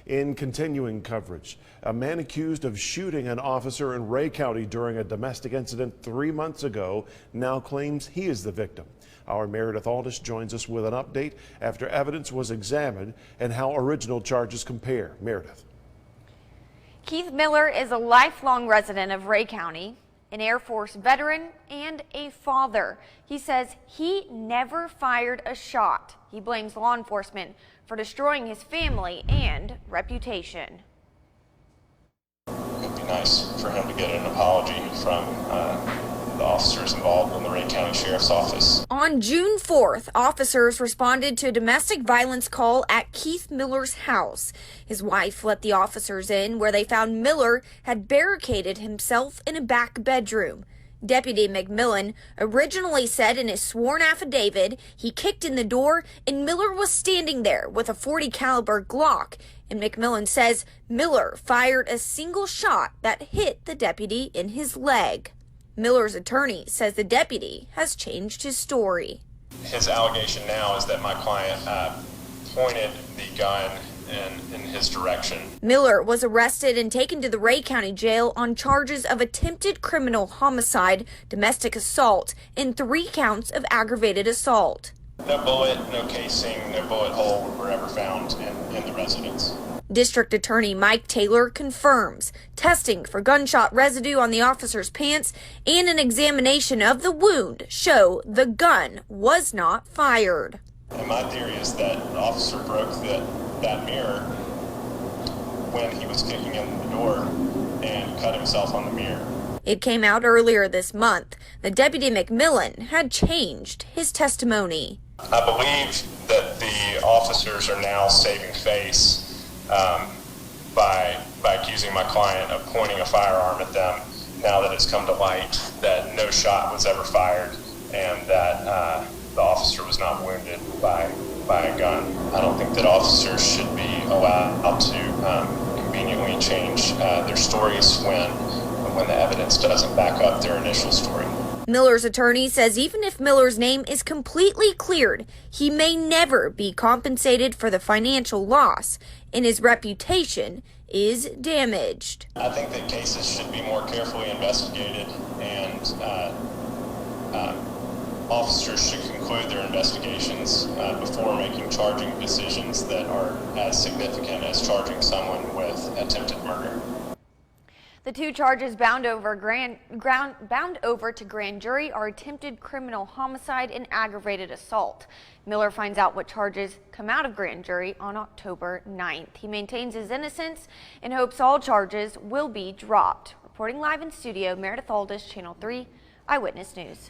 In continuing coverage, a man accused of shooting an officer in Rhea County during a domestic incident 3 months ago now claims he is the victim. Our Meredith Aldis joins us with an update after evidence was examined and how original charges compare. Meredith. Keith Miller is a lifelong resident of Rhea County, an Air Force veteran, and a father. He says he never fired a shot. He blames law enforcement for destroying his family and reputation. It'd be nice for him to get an apology from the officers involved in the Rhea County Sheriff's Office. On June 4th, officers responded to a domestic violence call at Keith Miller's house. His wife let the officers in, where they found Miller had barricaded himself in a back bedroom. Deputy McMillan originally said in his sworn affidavit he kicked in the door and Miller was standing there with a .40 caliber Glock. And McMillan says Miller fired a single shot that hit the deputy in his leg. Miller's attorney says the deputy has changed his story. His allegation now is that my client pointed the gun in his direction. Miller was arrested and taken to the Rhea County Jail on charges of attempted criminal homicide, domestic assault, and 3 counts of aggravated assault. No bullet, no casing, no bullet hole were ever found in the residence. District Attorney Mike Taylor confirms testing for gunshot residue on the officer's pants and an examination of the wound show the gun was not fired. And my theory is that the officer broke that mirror when he was kicking in the door and cut himself on the mirror. It came out earlier this month that Deputy McMillan had changed his testimony. I believe that the officers are now saving face by accusing my client of pointing a firearm at them now that it's come to light that no shot was ever fired and that the officer was not wounded by a gun. I don't think that officers should be allowed to conveniently change their stories when the evidence doesn't back up their initial story. Miller's attorney says even if Miller's name is completely cleared, he may never be compensated for the financial loss, and his reputation is damaged. I think that cases should be more carefully investigated, and officers should conclude their investigations before making charging decisions that are as significant as charging someone with attempted murder. The 2 charges bound over to grand jury are attempted criminal homicide and aggravated assault. Miller finds out what charges come out of grand jury on October 9th. He maintains his innocence and hopes all charges will be dropped. Reporting live in studio, Meredith Aldis, Channel 3 Eyewitness News.